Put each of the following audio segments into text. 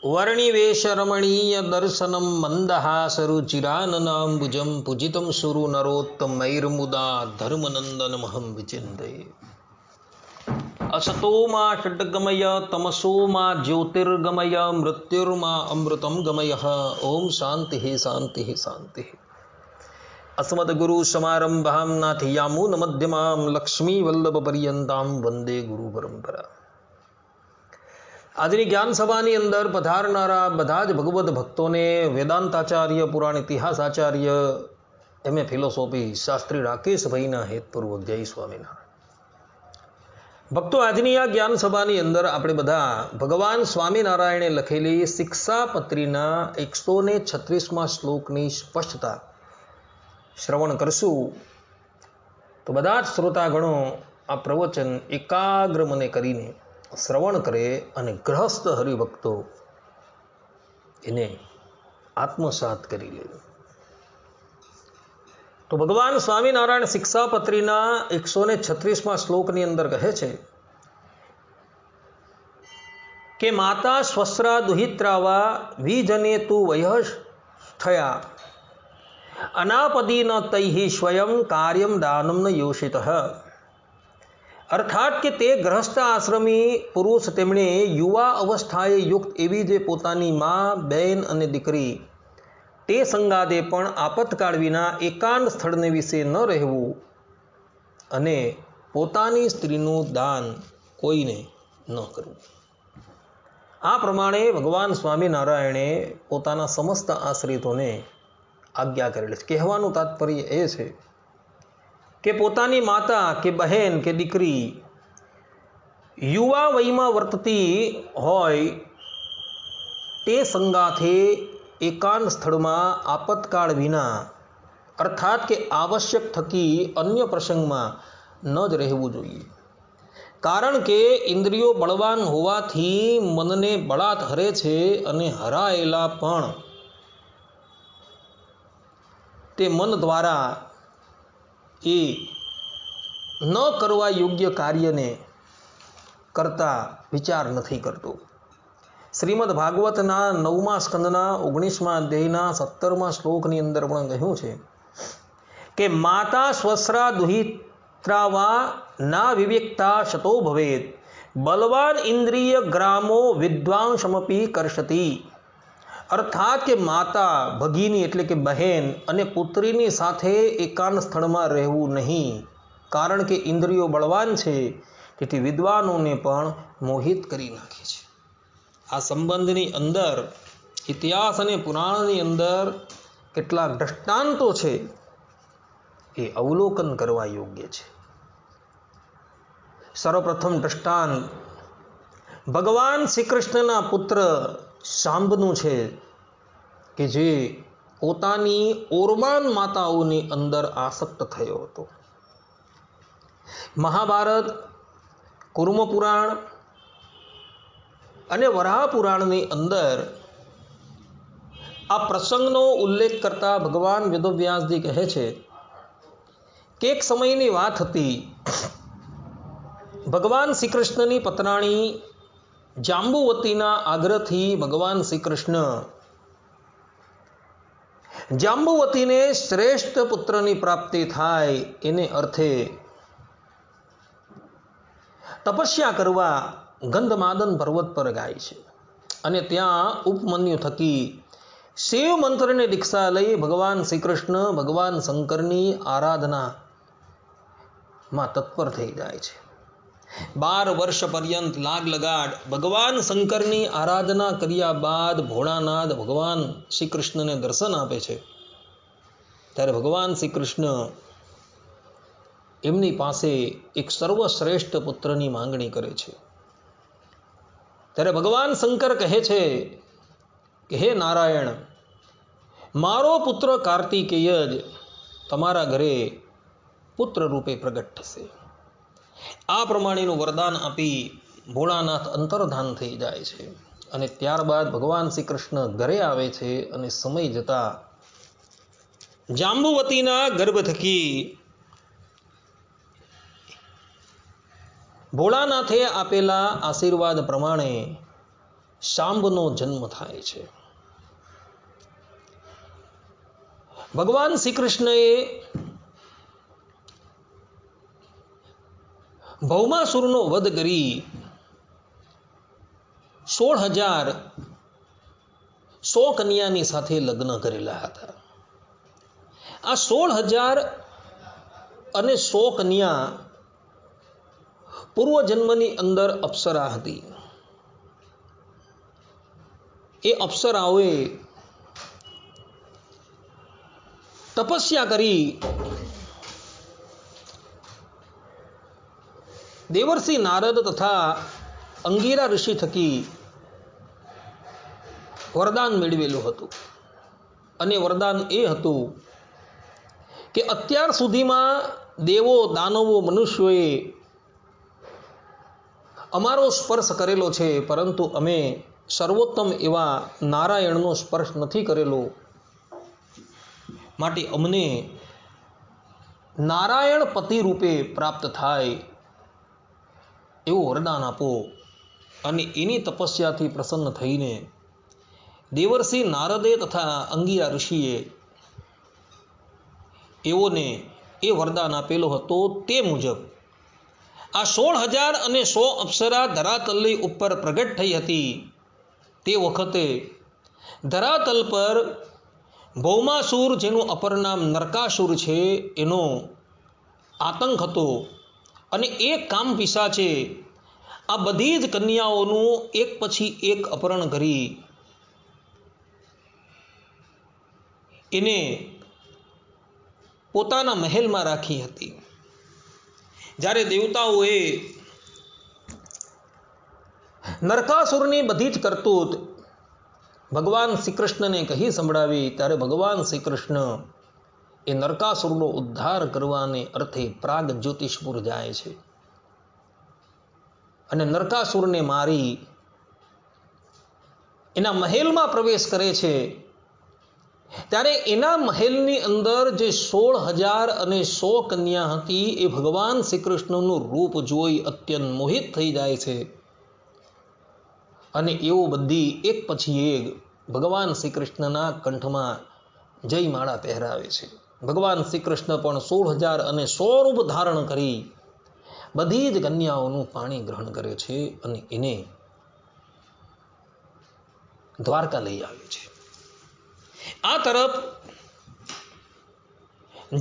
वर्णिवेशरमणीय दर्शनम मंदहासरुचिराननाम्बुजं पूजितं सुरु नरोत्तमैर्मुदा धर्मनंदनमहं विचिन्तये। असतो मा षड्गमय तमसो मा ज्योतिर्गमय मृत्युर्मा अमृतं गमय। ओम शांति शांति शांति। अस्मद्गुरु समारंभां नाथयामून मध्यमां लक्ष्मी वल्लभ पर्यंतां वंदे गुरु परंपरा। આજની જ્ઞાન સભાની અંદર પધારનારા બધા જ ભગવદ્ ભક્તોને વેદાંતાચાર્ય પુરાણ ઇતિહાસ આચાર્ય એમએ ફિલોસોફી શાસ્ત્રી રાકેશભાઈના હેતપૂર્વક જય સ્વામિનારાયણ। ભક્તો, આજની આ જ્ઞાન સભાની અંદર આપણે બધા ભગવાન સ્વામિનારાયણે લખેલી શિક્ષાપત્રીના 136મા શ્લોકની સ્પષ્ટતા શ્રવણ કરશું। તો બધા જ શ્રોતાગણો આ પ્રવચન એકાગ્ર મને કરીને શ્રવણ કરે અને ગ્રહસ્થ હરિભક્તો એને આત્મસાત કરી લે। તો ભગવાન સ્વામિનારાયણ શિક્ષાપત્રીના 136મા શ્લોકની અંદર કહે છે કે માતા સ્વસ્રા દુહિત્રાવા વિજને તુ વયસ્થયા અનાપદી ન તૈહિ સ્વયં કાર્યમ દાનમ ન યોષિતઃ। અર્થાત કે તે ગ્રહસ્થ આશ્રમી પુરુષ તેમણે યુવા અવસ્થાએ યુક્ત એવી જે પોતાની મા, બહેન અને દીકરી તે સંગાદે પણ આપતકાળ વિના એકાંત સ્થળને વિશે ન રહેવું અને પોતાની સ્ત્રીનું દાન કોઈને ન કરવું। આ પ્રમાણે ભગવાન સ્વામિનારાયણે પોતાના સમસ્ત આશ્રિતોને આજ્ઞા કરેલી છે। કહેવાનું તાત્પર્ય એ છે કે પોતાની માતા કે બહેન કે દીકરી યુવા વયમાં વર્તતી હોય તે સંગાથે એકાંત સ્થળમાં આપતકાળ વિના અર્થાત કે આવશ્યક થકી અન્ય પ્રસંગમાં ન જ રહેવું જોઈએ। કારણ કે ઇન્દ્રિયો બળવાન હોવાથી મનને બળાત હરે છે અને હરાયેલા પણ તે મન દ્વારા એ ન કરવા યોગ્ય કાર્યને કરતા વિચાર નથી કરતો। શ્રીમદ ભાગવતના 9મા સ્કંદના 19મા અધ્યાયના 17મા શ્લોકની અંદર પણ કહ્યું છે કે માતા સ્વસ્રા દુહિત્રાવા ના વિવેકતા શતો ભવેત બલવાન ઇન્દ્રિય ગ્રામો વિદ્વાંસમપી કરશતી। અર્થાત કે માતા ભગીની એટલે કે બહેન અને પુત્રીની સાથે એકાંત સ્થળમાં રહેવું નહીં, કારણ કે ઇન્દ્રિયો બળવાન છે તેથી વિદ્વાનોને પણ મોહિત કરી નાખે છે। આ સંબંધની અંદર ઇતિહાસ અને પુરાણની અંદર કેટલાક દ્રષ્ટાંતો છે એ અવલોકન કરવા યોગ્ય છે। સર્વપ્રથમ દ્રષ્ટાંત ભગવાન શ્રી કૃષ્ણના પુત્ર શાંબનું છે કે જે પોતાની ઓરમાન માતાઓની અંદર આસક્ત થયો હતો। મહાભારત, કુર્મ પુરાણ અને વરાહ પુરાણની અંદર આ પ્રસંગનો ઉલ્લેખ કરતા ભગવાન વેદવ્યાસજી કહે છે કે એક સમયની વાત હતી, ભગવાન શ્રી કૃષ્ણની પત્રાણી જાંબુવતીના આગ્રહથી ભગવાન શ્રી કૃષ્ણ જાંબુવતીને શ્રેષ્ઠ પુત્રની પ્રાપ્તિ થાય એને અર્થે તપસ્યા કરવા ગંધમાદન પર્વત પર જાય છે અને ત્યાં ઉપમન્યુ થકી શિવ મંત્રની દીક્ષા લઈ ભગવાન શ્રી કૃષ્ણ ભગવાન શંકરની આરાધનામાં તત્પર થઈ જાય છે। 12 વર્ષ પર્યંત લાગ લગાડ ભગવાન શંકરની આરાધના કર્યા બાદ ભોળાનાથ ભગવાન શ્રી કૃષ્ણને દર્શન આપે છે ત્યારે ભગવાન શ્રી કૃષ્ણ એમની પાસે એક સર્વશ્રેષ્ઠ પુત્રની માંગણી કરે છે। ત્યારે ભગવાન શંકર કહે છે કે હે નારાયણ, મારો પુત્ર કાર્તિકેય જ તમારા ઘરે પુત્ર રૂપે પ્રગટ થશે। આ પ્રમાણેનું વરદાન આપી ભોળાનાથ અંતર્ધાન થઈ જાય છે અને ત્યારબાદ ભગવાન શ્રી કૃષ્ણ ઘરે આવે છે અને સમય જતા જાંબુવતીના ગર્ભ થકી ભોળાનાથે આપેલા આશીર્વાદ પ્રમાણે શાંબનો જન્મ થાય છે. ભગવાન શ્રી કૃષ્ણએ ભૌમાસુરનો વધ કરી 16,100 કન્યાની સાથે લગ્ન કરેલા હતા. આ 16,100 કન્યા પૂર્વજન્મની અંદર અપ્સરા હતી. એ અપ્સરાઓએ તપસ્યા કરી દેવર્ષિ નારદ તથા અંગિરા ઋષિ થકી વરદાન મેળવેલું હતું. અને વરદાન એ હતું કે અત્યાર સુધીમાં દેવો, દાનવો, મનુષ્યોએ અમારો સ્પર્શ કરેલો છે, પરંતુ અમે સર્વોત્તમ એવા નારાયણનો સ્પર્શ નથી કરેલો. માટે અમને નારાયણ પતિ રૂપે પ્રાપ્ત થાય એવું વરદાન આપો. અને એની તપસ્યાથી પ્રસન્ન થઈને દેવર્ષિ નારદે તથા અંગિરા ઋષિએ એઓને એ વરદાન આપેલો હતો. તે મુજબ આ 16,100 અપ્સરા ધરાતલની ઉપર પ્રગટ થઈ હતી. તે વખતે ધરાતલ પર ભૌમાસુર, જેનું અપર નામ નરકાસુર છે, એનો આતંક હતો. અને એ કામ પિશાચે આ બધી જ કન્યાઓનું એક પછી એક અપહરણ કરી એને પોતાના મહેલમાં રાખી હતી. જ્યારે દેવતાઓએ નરકાસુરની બધી જ કરતૂત ભગવાન શ્રી કૃષ્ણને કહી સંભળાવી, ત્યારે ભગવાન શ્રી કૃષ્ણ એ નરકાસુરનો ઉદ્ધાર કરવાને અર્થે પ્રાગ જ્યોતિષપુર જાય છે. અને નરકાસુરને મારી એના મહેલમાં પ્રવેશ કરે છે. ત્યારે એના મહેલની અંદર જે 16,100 કન્યા હતી એ ભગવાન શ્રી કૃષ્ણનું રૂપ જોઈ અત્યંત મોહિત થઈ જાય છે. અને એઓ બધી એક પછી એક ભગવાન શ્રી કૃષ્ણના કંઠમાં જયમાળા પહેરાવે છે. ભગવાન શ્રી કૃષ્ણ પણ 16,100 રૂપ ધારણ કરી બધી જ કન્યાઓનું પાણી ગ્રહણ કરે છે અને એને દ્વારકા લઈ આવે છે. આ તરફ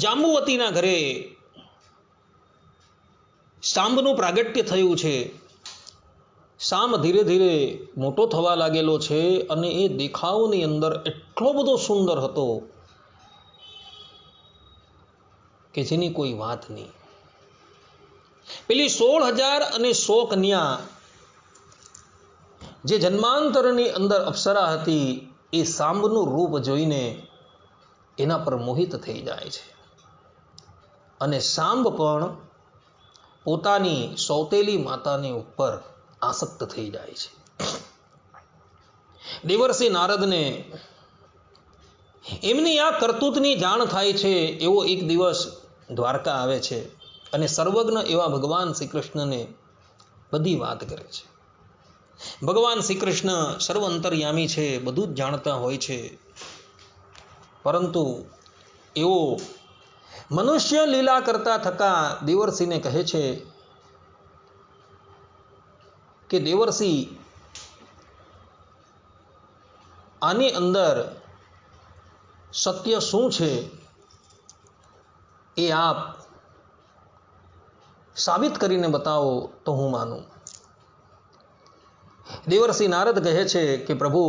જાંબુવતીના ઘરે શાંબનું પ્રાગટ્ય થયું છે. શાંબ ધીરે ધીરે મોટો થવા લાગેલો છે અને એ દેખાવની અંદર એટલો બધો સુંદર હતો કે જેની કોઈ વાત નહીં. પેલી 16,100 કન્યા જે જન્માંતરની અંદર અપ્સરા હતી એ શાંબનું રૂપ જોઈને એના પર મોહિત થઈ જાય છે. અને શાંબ પણ પોતાની સૌતેલી માતાની ઉપર આસક્ત થઈ જાય છે. દેવર્ષિ નારદને એમની આ કરતૂતની જાણ થાય છે. એવો એક દિવસ દ્વારકા આવે છે અને સર્વજ્ઞ એવા ભગવાન શ્રી કૃષ્ણને બધી વાત કરે છે. ભગવાન શ્રી કૃષ્ણ સર્વ અંતર્યામી છે, બધું જ જાણતા હોય છે, પરંતુ એવો મનુષ્ય લીલા કરતા થકા દેવર્ષિને કહે છે કે દેવર્ષિ, આની અંદર સત્ય શું છે એ આપ સાબિત કરીને બતાવો તો હું માનું. દેવર્ષિ નારદ કહે છે કે પ્રભુ,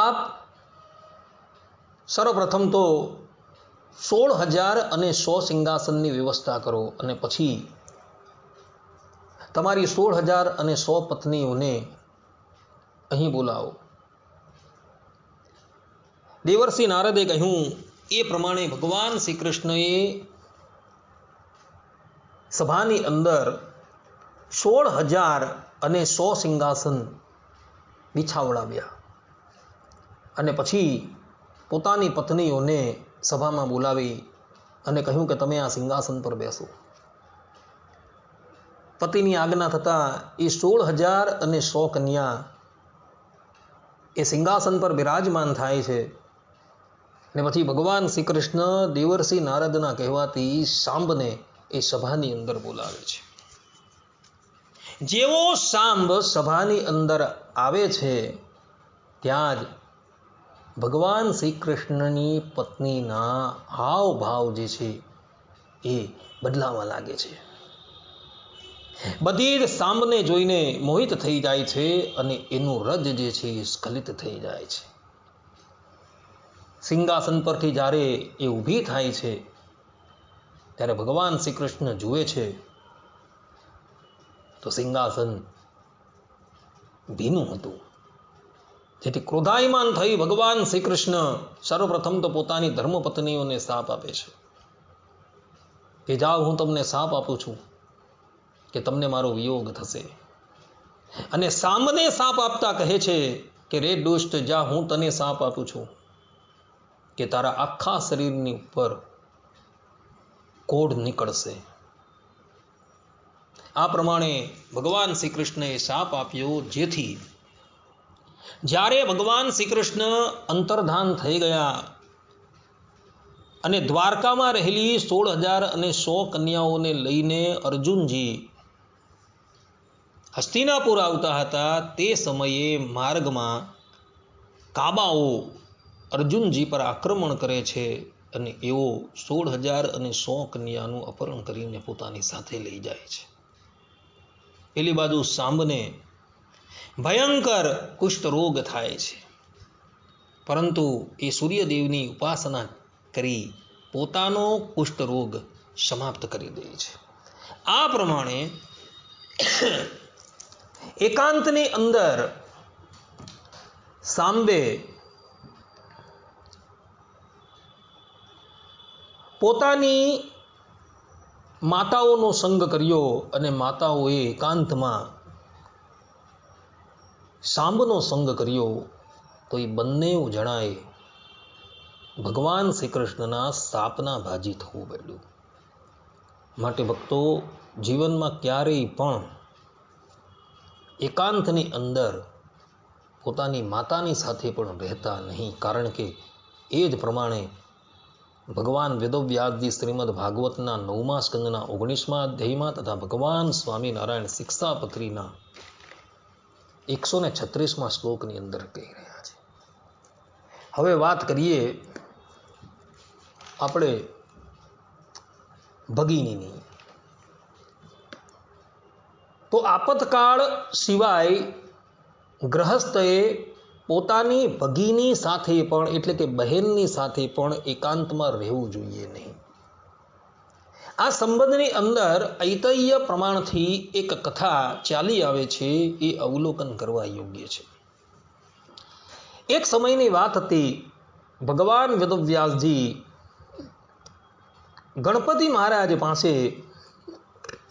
આપ સર્વપ્રથમ તો 16,100 સિંહાસનની વ્યવસ્થા કરો અને પછી તમારી 16,100 પત્નીઓને અહીં બોલાવો. દેવર્ષિ નારદે કહ્યું એ પ્રમાણે ભગવાન શ્રી કૃષ્ણએ સભાની અંદર 16,100 સિંહાસન બિછાવડાવ્યા અને પછી પોતાની પત્નીઓને સભામાં બોલાવી અને કહ્યું કે તમે આ સિંહાસન પર બેસો. પતિની આજ્ઞા થતાં એ 16,001 કન્યા એ સિંહાસન પર બિરાજમાન થાય છે. ને પછી ભગવાન શ્રી કૃષ્ણ દેવર્ષિ નારદના કહેવાથી શાંબને એ સભાની અંદર બોલાવે છે. જેવો શાંબ સભાની અંદર આવે છે ત્યાં જ ભગવાન શ્રી કૃષ્ણની પત્નીના હાવભાવ જે છે એ બદલાવા લાગે છે. બધી જ શાંબને જોઈને મોહિત થઈ જાય છે અને એનું રજ જે છે એ સ્ખલિત થઈ જાય છે. સિંહાસન પરથી જ્યારે એ ઊભી થાય છે ત્યારે ભગવાન શ્રી કૃષ્ણ જુએ છે તો સિંહાસન ભીનું હતું. જેથી ક્રોધાયમાન થઈ ભગવાન શ્રી કૃષ્ણ સર્વપ્રથમ તો પોતાની ધર્મપત્નીઓને શાપ આપે છે કે જાઓ, હું તમને શાપ આપું છું કે તમને મારો વિયોગ થશે. અને શાંબને શાપ આપતા કહે છે કે રે દુષ્ટ, જા, હું તને શાપ આપું છું કે તારા આખા શરીરની ઉપર કોઢ નીકળશે. આ પ્રમાણે ભગવાન શ્રી કૃષ્ણએ શાપ આપ્યો, જેથી જ્યારે ભગવાન શ્રી કૃષ્ણ અંતર્ધાન થઈ ગયા અને દ્વારકામાં રહેલી 16,001 કન્યાઓને લઈને અર્જુનજી હસ્તિનાપુર આવતા હતા, તે સમયે માર્ગમાં કાબાઓ અર્જુનજી પર આક્રમણ કરે છે અને એઓ 16,001 કન્યાનું અપહરણ કરીને પોતાની સાથે લઈ જાય છે. પેલી બાજુ શાંબને ભયંકર કુષ્ઠરોગ થાય છે, પરંતુ એ સૂર્યદેવની ઉપાસના કરી પોતાનો કુષ્ઠરોગ સમાપ્ત કરી દે છે. આ પ્રમાણે એકાંતની અંદર શાંબે પોતાની માતાઓનો સંગ કર્યો અને માતાઓએ એકાંતમાં શાંબનો સંગ કર્યો, તો એ બંને જણાએ ભગવાન શ્રી કૃષ્ણના શાપના ભાજી થવું પડ્યું. માટે ભક્તો, જીવનમાં ક્યારેય પણ એકાંતની અંદર પોતાની માતાની સાથે પણ રહેતા નહીં, કારણ કે એ જ પ્રમાણે ભગવાન વેદવ્યાસજી શ્રીમદ ભાગવતના 9મા સ્કંદના 19મા અધ્યાયમાં તથા ભગવાન સ્વામિનારાયણ શિક્ષાપત્રીના 136મા શ્લોકની અંદર કહી રહ્યા છે. હવે વાત કરીએ આપણે ભગિનીની. તો આપતકાળ સિવાય ગ્રહસ્થએ પોતાની ભગીની સાથે પણ, એટલે કે બહેનની સાથે પણ એકાંતમાં રહેવું જોઈએ નહીં. આ સંબંધની અંદર ઐતૈય પ્રમાણથી એક કથા ચાલી આવે છે, એ અવલોકન કરવા યોગ્ય છે. એક સમયની વાત હતી, ભગવાન વેદવ્યાસજી ગણપતિ મહારાજ પાસે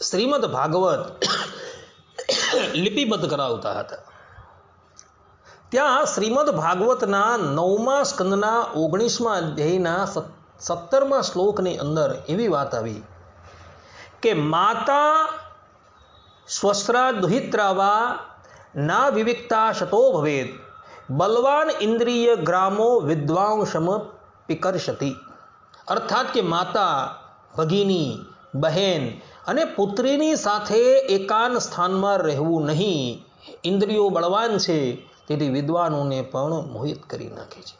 શ્રીમદ ભાગવત લિપિબદ્ધ કરાવતા હતા. ત્યાં શ્રીમદ ભાગવતના 9મા સ્કંદના 19મા અધ્યાયના 17મા શ્લોકની અંદર એવી વાત આવી કે માતા સ્વસ્રા દુહિત્રાવા ના વિવિક્તા શતો ભવેદ બલવાન ઇન્દ્રિય ગ્રામો વિદ્વાંસમ પિકર્ષતિ. અર્થાત કે માતા, ભગિની, બહેન અને પુત્રીની સાથે એકાંત સ્થાનમાં રહેવું નહીં. ઇન્દ્રિયો બળવાન છે, તેથી વિદ્વાનોને પણ મોહિત કરી નાખે છે.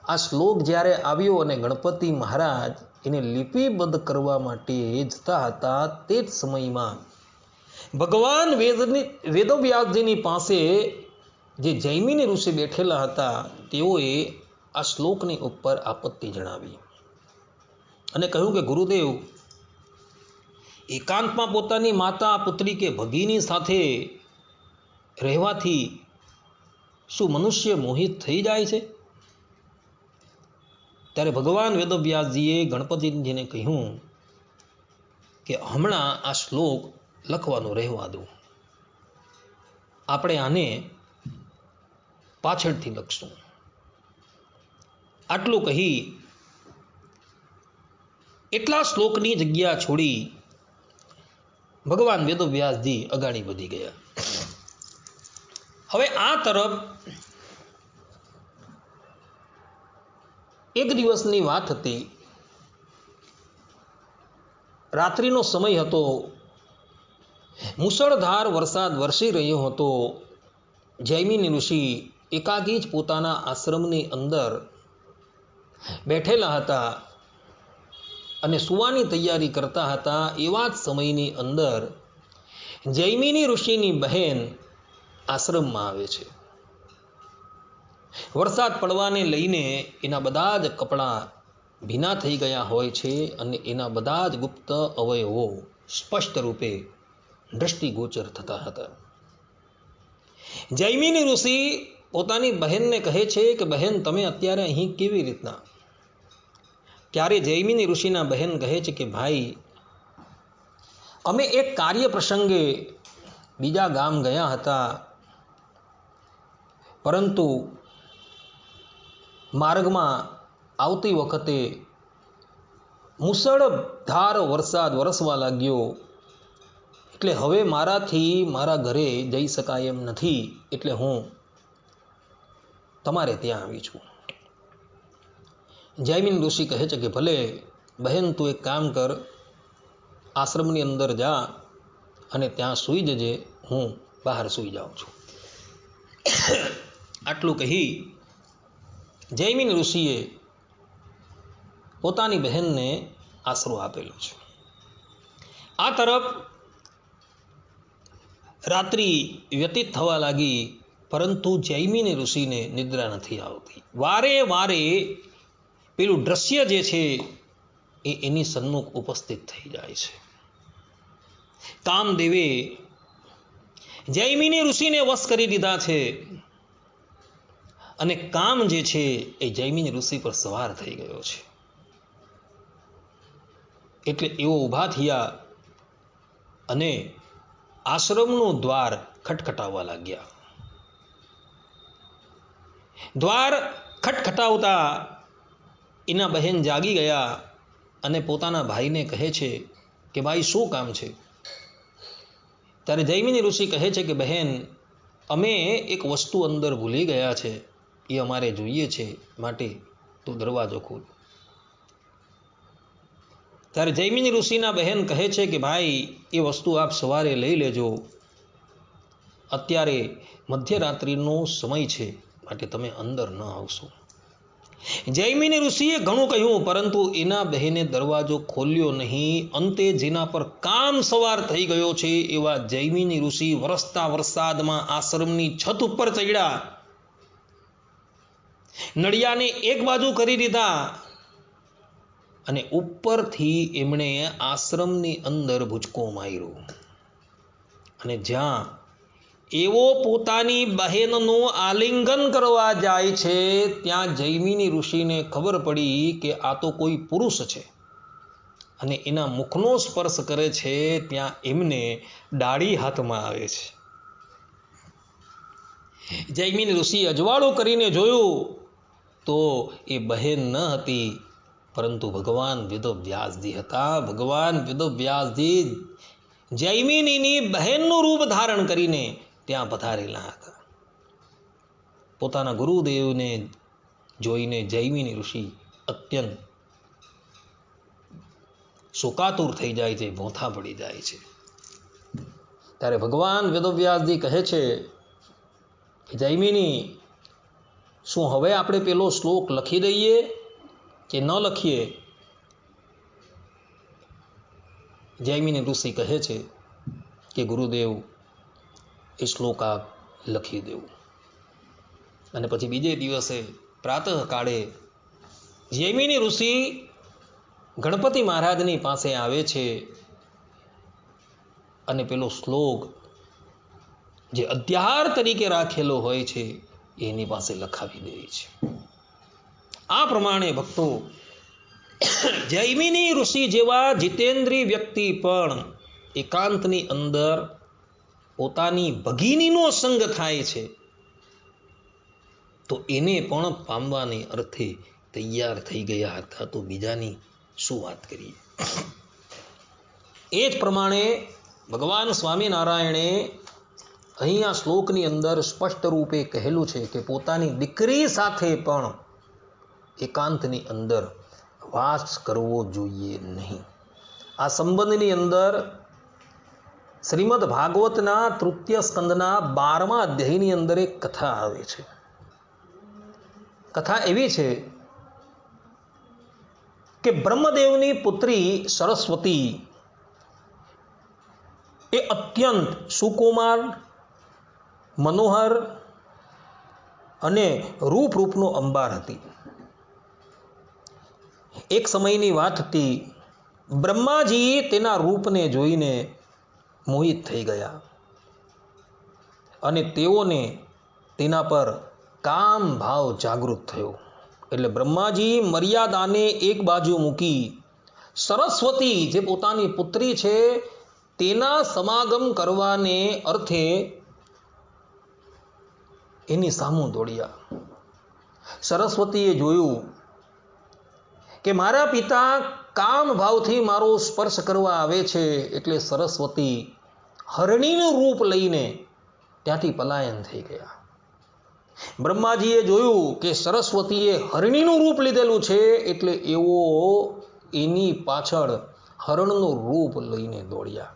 આ શ્લોક જ્યારે આવ્યો અને ગણપતિ મહારાજ એને લિપિબદ્ધ કરવા માટે જતા હતા, તે જ સમયમાં ભગવાન વેદવ્યાસજીની પાસે જે જૈમિની ઋષિ બેઠેલા હતા, તેઓએ આ શ્લોકની ઉપર આપત્તિ જણાવી અને કહ્યું કે ગુરુદેવ, એકાંતમાં પોતાની માતા, પુત્રી કે ભગીની સાથે રહેવાથી શું મનુષ્ય મોહિત થઈ જાય છે? ત્યારે ભગવાન વેદવ્યાસજીએ ગણપતિજીને કહ્યું કે હમણાં આ શ્લોક લખવાનો રહેવા દો, આપણે આને પાછળથી લખશું. આટલું કહી એટલા શ્લોકની જગ્યા છોડી ભગવાન વેદવ્યાસજી અગાડી વધી ગયા. હવે આ તરફ એક દિવસની વાત હતી. રાત્રિનો સમય હતો. મુસળધાર વરસાદ વરસી રહ્યો હતો. જૈમિની ઋષિ એકાકી જ પોતાના આશ્રમની અંદર બેઠેલા હતા અને સુવાની તૈયારી કરતા હતા. એવા જ સમયની અંદર જૈમિની ઋષિની બહેન આશ્રમમાં આવે છે. વરસાદ પડવાને લઈને એના બધા જ કપડાં ભીના થઈ ગયા હોય છે અને એના બધા જ ગુપ્ત અવયવો સ્પષ્ટ રૂપે દ્રષ્ટિગોચર થતા હતા. જૈમિની ઋષિ પોતાની બહેનને કહે છે કે બહેન, તમે અત્યારે અહીં કેવી રીતના? ત્યારે જૈમિની ઋષિના બહેન કહે છે કે ભાઈ, અમે એક કાર્ય પ્રસંગે બીજા ગામ ગયા હતા, પરંતુ માર્ગમાં આવતી વખતે મુસળધાર વરસાદ વરસવા લાગ્યો, એટલે હવે મારાથી મારા ઘરે જઈ શકાય એમ નથી, એટલે હું તમારે ત્યાં આવી છું. જૈમિન ઋષિ કહે છે કે ભલે બહેન, તું એક કામ કર, આશ્રમની અંદર જા અને ત્યાં સૂઈ જજે, હું બહાર સૂઈ જાઉં છું. આટલું કહી જૈમિન ઋષિએ પોતાની બહેનને આશરો આપેલો છે. આ તરફ રાત્રિ વ્યતીત થવા લાગી, પરંતુ જૈમિની ઋષિને નિદ્રા નથી આવતી. વારે વારે પેલું દ્રશ્ય જે છે એ એની સન્મુખ ઉપસ્થિત થઈ જાય છે. કામદેવે જૈમિની ઋષિને વશ કરી દીધા છે અને કામ જે છે એ જૈમિની ઋષિ પર સવાર થઈ ગયો છે. એટલે એઓ ઊભા થયા અને આશ્રમનું દ્વાર ખટખટાવવા લાગ્યા. દ્વાર ખટખટાવતા એના બહેન જાગી ગયા અને પોતાના ભાઈને કહે છે કે ભાઈ, શું કામ છે? ત્યારે જૈમિની ઋષિ કહે છે કે બહેન, અમે એક વસ્તુ અંદર ભૂલી ગયા છે, એ અમારે જોઈએ છે, માટે તું દરવાજો ખોલ. ત્યારે જૈમિની ઋષિના બહેન કહે છે કે ભાઈ, એ વસ્તુ આપ સવારે લઈ લેજો, અત્યારે મધ્યરાત્રિનો સમય છે, માટે તમે અંદર ન આવશો. જૈમિની ઋષિએ ઘણું કહ્યું, પરંતુ એના બહેને દરવાજો ખોલ્યો નહીં. અંતે જેના પર કામ સવાર થઈ ગયો છે એવા જૈમિની ઋષિ વરસતા વરસાદમાં આશ્રમની છત ઉપર ચડ્યા, નળિયાને એક બાજુ કરી દીધા અને ઉપરથી એમણે આશ્રમની અંદર ભૂચકો માર્યો. અને જ્યાં એવો પોતાની બહેનનું આલિંગન કરવા જાય છે, ત્યાં જૈમિની ઋષિને ખબર પડી કે આ તો કોઈ પુરુષ છે અને એના મુખનો સ્પર્શ કરે છે, ત્યાં એમને ડાળી હાથમાં આવે છે. જૈમિની ઋષિ અજવાળું કરીને જોયું તો એ બહેન ન હતી, પરંતુ ભગવાન વેદવ્યાસજી હતા. ભગવાન વેદવ્યાસજી જૈમિનીની બહેનનું રૂપ ધારણ કરીને ત્યાં પધારેલા હતા. પોતાના ગુરુદેવને જોઈને જૈમિની ઋષિ અત્યંત શોકાતુર થઈ જાય છે, ભોંથા પડી જાય છે. ત્યારે ભગવાન વેદવ્યાસજી કહે છે કે જૈમિની, શું હવે આપણે પેલો શ્લોક લખી દઈએ કે ન લખીએ? જૈમિની ઋષિ કહે છે કે ગુરુદેવ, એ શ્લોક આપ લખી દેવું. અને પછી બીજે દિવસે પ્રાતઃકાળે જૈમિની ઋષિ ગણપતિ મહારાજની પાસે આવે છે અને પેલો શ્લોક જે અધ્યાર તરીકે રાખેલો હોય છે એની પાસે લખાવી દે છે. આ પ્રમાણે ભક્તો, જૈમિની ઋષિ જેવા જીતેન્દ્રી વ્યક્તિ પણ એકાંતની અંદર પોતાની ભગિનીનો સંગ થાય છે તો એને પણ પામવાને અર્થે તૈયાર થઈ ગયા હતા, તો બીજાની શું વાત કરીએ. એ જ પ્રમાણે ભગવાન સ્વામિનારાયણે અહીંયા શ્લોકની અંદર સ્પષ્ટ રૂપે કહેલું છે કે પોતાની દીકરી સાથે પણ એકાંતની અંદર વાસ કરવો જોઈએ નહીં. આ સંબંધની અંદર શ્રીમદ ભાગવતના તૃતીય સ્કંદના 12મા અધ્યાયની અંદર એક કથા આવે છે. કથા એવી છે કે બ્રહ્મદેવની પુત્રી સરસ્વતી એ અત્યંત સુકુમાર, મનોહર અને રૂપનો અંબાર હતી. એક સમયની વાત હતી, બ્રહ્માજી તેના રૂપને જોઈને મોહિત થઈ ગયા અને તેઓને તેના પર કામ ભાવ જાગૃત થયો. એટલે બ્રહ્માજી મર્યાદાને એક બાજુ મૂકી સરસ્વતી જે પોતાની પુત્રી છે તેના સમાગમ કરવાને અર્થે એની સામું દોડ્યા. સરસ્વતીએ જોયું કે મારા પિતા કામ ભાવથી મારો સ્પર્શ કરવા આવે છે, એટલે સરસ્વતી હરણીનું રૂપ લઈને ત્યાંથી પલાયન થઈ ગયા. બ્રહ્માજીએ જોયું કે સરસ્વતીએ હરણીનું રૂપ લીધેલું છે, એટલે એવો એની પાછળ હરણનું રૂપ લઈને દોડ્યા.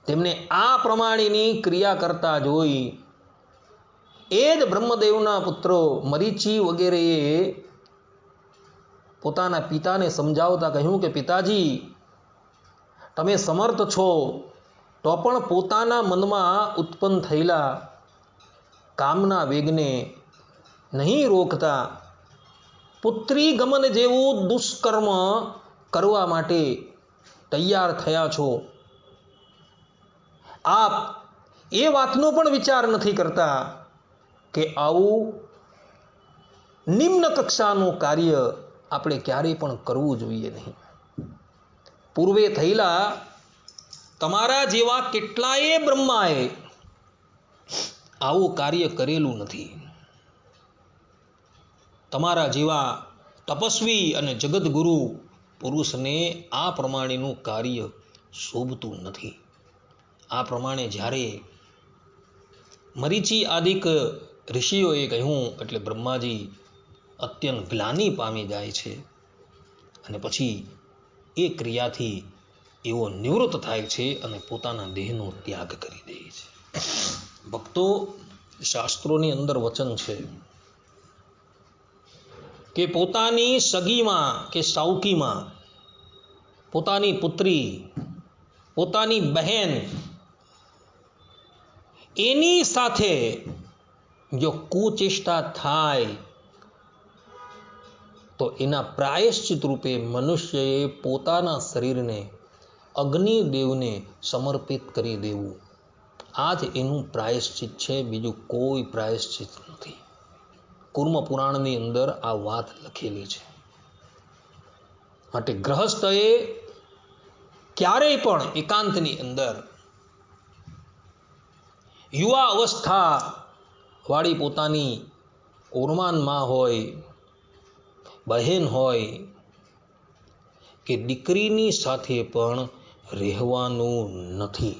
તેમને આ પ્રમાણેની ક્રિયા કરતા જોઈ એ જ બ્રહ્મદેવના પુત્રો મરીચી વગેરેએ પોતાના પિતાને સમજાવતા કહ્યું કે પિતાજી, તમે સમર્થ છો તો પણ પોતાના મનમાં ઉત્પન્ન થયેલા કામના વેગને નહીં રોકતા પુત્રી ગમન જેવું દુષ્કર્મ કરવા માટે તૈયાર થયા છો. આપ એ વાતનો પણ વિચાર નથી કરતા કે આવું નિમ્ન કક્ષાનું કાર્ય આપણે ક્યારેય પણ કરવું જોઈએ નહીં. પૂર્વે થયેલા તમારા જેવા કેટલાય બ્રહ્માએ આવું કાર્ય કરેલું નથી. તમારા જેવા તપસ્વી અને જગતગુરુ પુરુષને આ પ્રમાણેનું કાર્ય શોભતું નથી. આ પ્રમાણે જ્યારે મરીચી આદિક ઋષિઓએ કહ્યું એટલે બ્રહ્માજી અત્યંત ગ્લાનિ પામી જાય છે અને પછી એ ક્રિયાથી એવો નિવૃત્ત થાય છે અને પોતાના દેહનો ત્યાગ કરી દે છે. ભક્તો, શાસ્ત્રોની અંદર વચન છે કે પોતાની સગીમાં કે સાવકીમાં પોતાની પુત્રી, પોતાની બહેન એની સાથે જો કુચેષ્ટા થાય તો એના પ્રાયશ્ચિત રૂપે મનુષ્યએ પોતાના શરીરને અગ્નિદેવને સમર્પિત કરી દેવું. આ જ એનું પ્રાયશ્ચિત છે, બીજું કોઈ પ્રાયશ્ચિત નથી. કુર્મ પુરાણની અંદર આ વાત લખેલી છે. માટે ગ્રહસ્થએ ક્યારેય પણ એકાંતની અંદર યુવા અવસ્થા વાળી પોતાની ઓરમાન માં હોય, બહેન હોય કે દીકરીની સાથે પણ રહેવાનું નથી.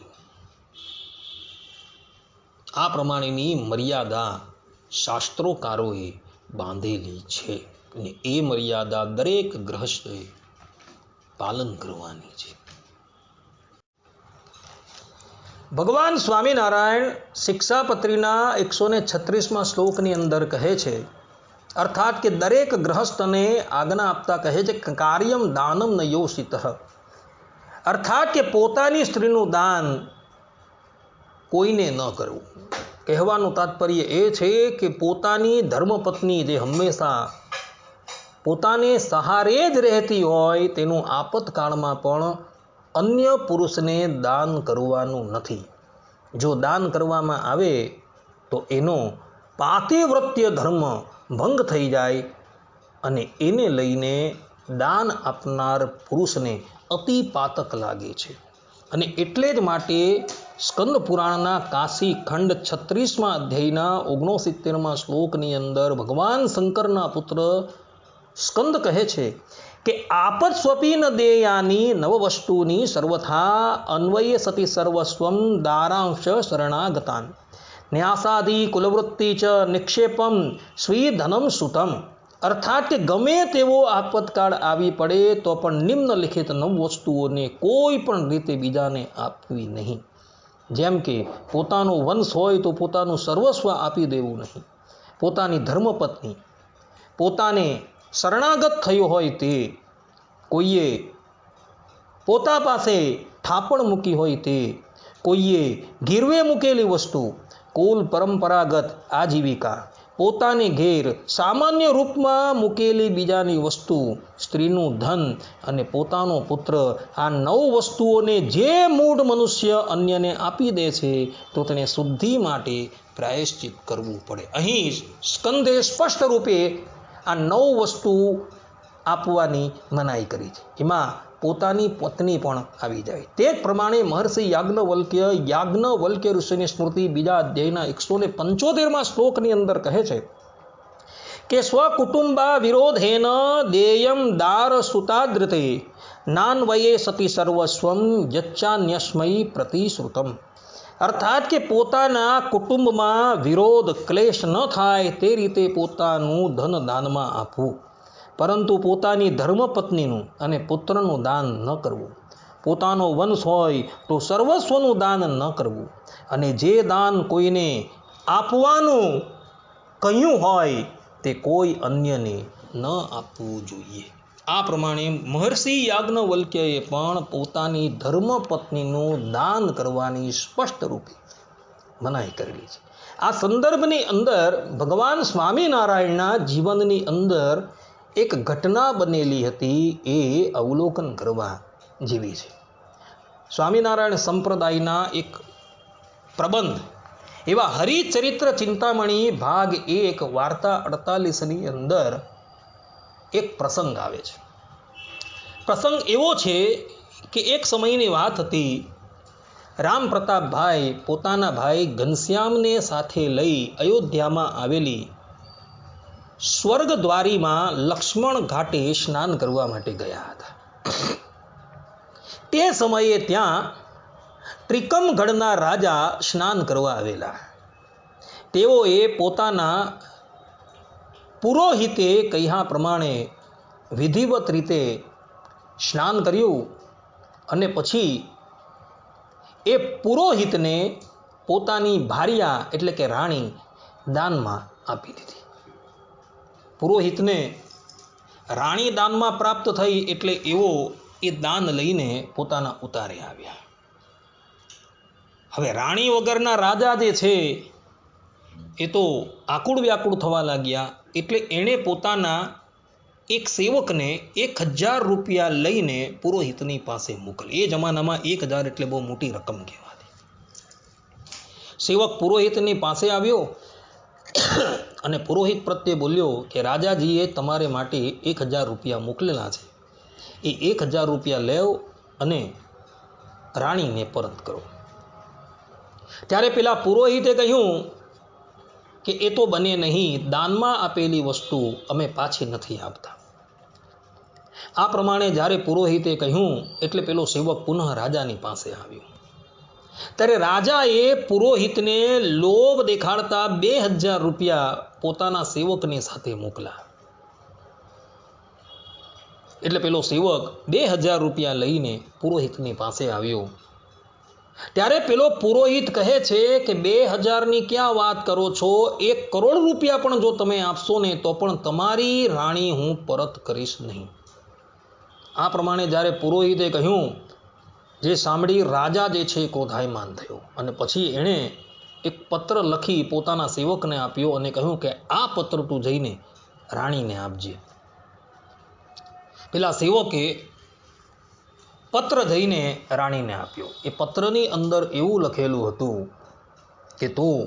આ પ્રમાણેની મર્યાદા શાસ્ત્રોકારોએ બાંધેલી છે અને એ મર્યાદા દરેક ગ્રહસ્થએ પાલન કરવાની છે. ભગવાન સ્વામિનારાયણ શિક્ષાપત્રીના 136મા શ્લોકની અંદર કહે છે, અર્થાત કે દરેક ગ્રહસ્થને આજ્ઞા આપતા કહે છે કે કાર્યમ દાનમ ન યોષિતઃ, અર્થાત કે પોતાની સ્ત્રીનું દાન કોઈને ન કરવું. કહેવાનું તાત્પર્ય એ છે કે પોતાની ધર્મપત્ની જે હંમેશા પોતાને સહારે જ રહેતી હોય તેનું આપતકાળમાં પણ અન્ય પુરુષને દાન કરવાનું નથી. જો દાન કરવામાં આવે તો એનો પાતિવ્રત્ય ધર્મ ભંગ થઈ જાય અને એને લઈને દાન આપનાર પુરુષને અતિ પાતક લાગે છે. અને એટલે જ માટે સ્કંદ પુરાણના કાશી ખંડ 36મા અધ્યાયના 69મા શ્લોકની અંદર ભગવાન શંકરના પુત્ર સ્કંદ કહે છે કે આપત્સ્વપી ન દેયાની નવવસ્તુની સર્વથા અન્વયે સતી સર્વસ્વમ દારાંશ શરણાગતાન ન્યાસાદી કુલવૃત્તિ ચ નિક્ષેપમ સ્વીધનમ સુતમ. અર્થાત કે ગમે તેવો આપતકાળ આવી પડે તો પણ નિમ્નલિખિત નવ વસ્તુઓને કોઈ પણ રીતે બીજાને આપવી નહીં. જેમ કે પોતાનો વંશ હોય તો પોતાનું સર્વસ્વ આપી દેવું નહીં, પોતાની ધર્મપત્ની, પોતાને શરણાગત થયો હોય તે, કોઈએ પોતા પાસે થાપણ મૂકી હોય તે, કોઈએ ગીરવે મૂકેલી વસ્તુ, કુલ પરંપરાગત આજીવિકા, પોતાને ઘેર સામાન્ય રૂપમાં મૂકેલી બીજાની વસ્તુ, સ્ત્રીનું ધન અને પોતાનો પુત્ર, આ નવ વસ્તુઓને જે મૂઢ મનુષ્ય અન્યને આપી દે છે તો તેને શુદ્ધિ માટે પ્રાયશ્ચિત કરવું પડે. અહીં સ્કંદે સ્પષ્ટ રૂપે આ નવ વસ્તુ આપવાની મનાઈ કરી છે. એમાં પોતાની પત્ની પણ આવી જાય. તે જ પ્રમાણે મહર્ષિ યાજ્ઞવલ્ક્ય ઋષિની સ્મૃતિ બીજા અધ્યાયના 175માં શ્લોકની અંદર કહે છે કે સ્વકુટુંબા વિરોધેન દેયમ દાર સુતાદ્રતે નાન્વયે સતી સર્વસ્વમ યચ્ચાન્યસ્મૈ પ્રતિશ્રુતમ. અર્થાત કે પોતાના કુટુંબમાં વિરોધ ક્લેશ ન થાય તે રીતે પોતાનું ધન દાનમાં આપવું, પરંતુ પોતાની ધર્મપત્નીનું અને પુત્રનું દાન ન કરવું. પોતાનો વંશ હોય તો સર્વસ્વનું દાન ન કરવું, અને જે દાન કોઈને આપવાનું કહ્યું હોય તે કોઈ અન્યને ન આપવું જોઈએ. આ પ્રમાણે મહર્ષિ યાજ્ઞવલ્ક્યએ પણ પોતાની ધર્મપત્નીનું દાન કરવાની સ્પષ્ટ રૂપે મનાઈ કરેલી છે. આ સંદર્ભની અંદર ભગવાન સ્વામિનારાયણના જીવનની અંદર એક ઘટના બનેલી હતી, એ અવલોકન કરવા જેવી છે. સ્વામિનારાયણ સંપ્રદાયના એક પ્રબંધ એવા હરિચરિત્ર ચિંતામણી ભાગ 1 વાર્તા 48ની અંદર એક પ્રસંગ આવે છે. પ્રસંગ એવો છે કે એક સમયની વાત હતી. રામ પ્રતાપભાઈ પોતાના ભાઈ ઘનશ્યામને સાથે લઈ અયોધ્યામાં આવેલી સ્વર્ગદ્વારીમાં લક્ષ્મણ ઘાટે સ્નાન કરવા માટે ગયા હતા. તે સમયે ત્યાં ત્રિકમગઢના રાજા સ્નાન કરવા આવેલા. તેઓએ પોતાના પુરોહિતે કહ્યા પ્રમાણે વિધિવત રીતે સ્નાન કર્યું અને પછી એ પુરોહિતને પોતાની ભાર્યા એટલે કે રાણી દાનમાં આપી દીધી. પુરોહિતને રાણી દાનમાં પ્રાપ્ત થઈ એટલે એવો એ દાન લઈને પોતાના ઉતારે આવ્યા. હવે રાણી વગરના રાજા જે છે એ તો આકુળ વ્યાકુળ થવા લાગ્યા, એટલે એણે પોતાના એક સેવકને 1000 રૂપિયા લઈને પુરોહિતની પાસે મોકલી. એ જમાનામાં 1000 એટલે બહુ મોટી રકમ કહેવાતી. સેવક પુરોહિતની પાસે આવ્યો અને પુરોહિત પ્રત્યે બોલ્યો કે રાજાજીએ તમારે માટે 1000 રૂપિયા મોકલેલા છે, એ 1000 રૂપિયા લેવ અને રાણીને પરત કરો. ત્યારે પેલા પુરોહિતે કહ્યું કે એ તો બને નહીં, દાનમાં આપેલી વસ્તુ અમે પાછી નથી આપતા. આ પ્રમાણે જ્યારે પુરોહિતે કહ્યું એટલે પેલો સેવક પુનઃ રાજાની પાસે આવ્યો. ત્યારે રાજાએ પુરોહિતને લોભ દેખાડતા 2000 રૂપિયા પોતાના સેવકની સાથે મોકલા. એટલે પેલો સેવક 2000 રૂપિયા લઈને પુરોહિતની પાસે આવ્યો. ત્યારે પેલો પુરોહિત કહે છે કે 2000ની ક્યાં વાત કરો છો, 1 કરોડ રૂપિયા પણ જો તમે આપશો ને તો પણ તમારી રાણી હું પરત કરીશ નહીં. આ પ્રમાણે જ્યારે પુરોહિતે કહ્યું, જે સાંભળી રાજા જે છે ક્રોધાયમાન થયો અને પછી એણે એક પત્ર લખી પોતાના સેવકને આપ્યો અને કહ્યું કે આ પત્ર તું જઈને રાણીને આપજે. પેલા સેવકે પત્ર જઈને રાણીને આપ્યો. એ પત્રની અંદર એવું લખેલું હતું કે તું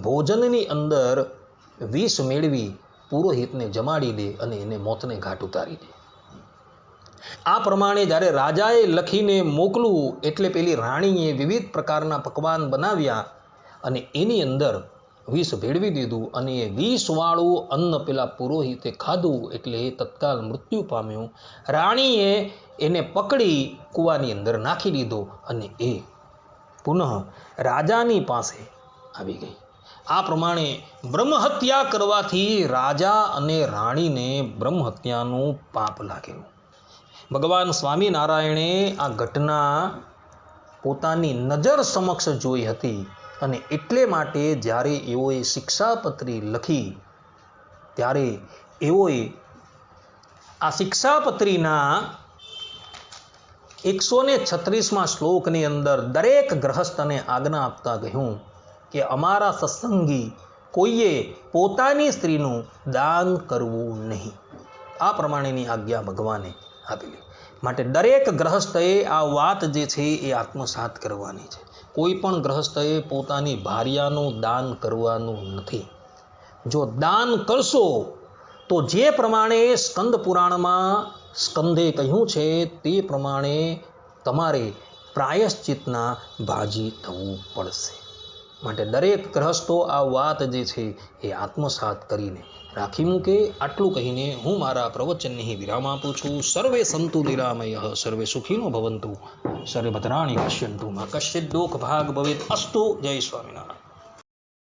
ભોજનની અંદર વિષ મેળવી પુરોહિતને જમાડી દે અને એને મોતને ઘાટ ઉતારી દે. આ પ્રમાણે જ્યારે રાજાએ લખીને મોકલું એટલે પેલી રાણીએ વિવિધ પ્રકારના પકવાન બનાવ્યા અને એની અંદર વિષ ભેળવી દીધું અને એ વિષવાળું અન્ન પેલા પુરોહિતે ખાધું એટલે એ તત્કાલ મૃત્યુ પામ્યો. રાણીએ એને પકડી કૂવાની અંદર નાખી દીધો અને એ પુનઃ રાજાની પાસે આવી ગઈ. આ પ્રમાણે બ્રહ્મહત્યા કરવાથી રાજા અને રાણીને બ્રહ્મહત્યાનું પાપ લાગ્યું. ભગવાન સ્વામિનારાયણે આ ઘટના પોતાની નજર સમક્ષ જોઈ હતી અને એટલે માટે જ્યારે એઓએ શિક્ષાપત્રી લખી ત્યારે એઓએ આ શિક્ષાપત્રીના 136મા શ્લોકની અંદર દરેક ગ્રહસ્થને આજ્ઞા આપતા કહ્યું કે અમારા સત્સંગી કોઈએ પોતાની સ્ત્રીનું દાન કરવું નહીં. આ પ્રમાણેની આજ્ઞા ભગવાને આપેલી. માટે દરેક ગ્રહસ્થએ આ વાત જે છે એ આત્મસાત કરવાની છે. કોઈ પણ ગ્રહસ્થએ પોતાની ભાર્યાનું દાન કરવાનું નથી. જો દાન કરશો તો જે પ્રમાણે સ્કંદ પુરાણમાં સ્કંદે કહ્યું છે તે પ્રમાણે તમારે પ્રાયશ્ચિતના ભાજી થવું પડશે. માટે દરેક ગ્રહસ્થો આ વાત જે છે એ આત્મસાત કરીને રાખી મૂકે. આટલું કહીને હું મારા પ્રવચનને વિરામ આપું છું. સર્વે સંતુ નિરામયઃ, સર્વે સુખીનો ભવંતુ, સર્વે ભદ્રાણિ પશ્યન્તુ, મા કશ્ચિદ દુઃખ ભાગ ભવેત અસ્તુ. જય સ્વામિનારાયણ.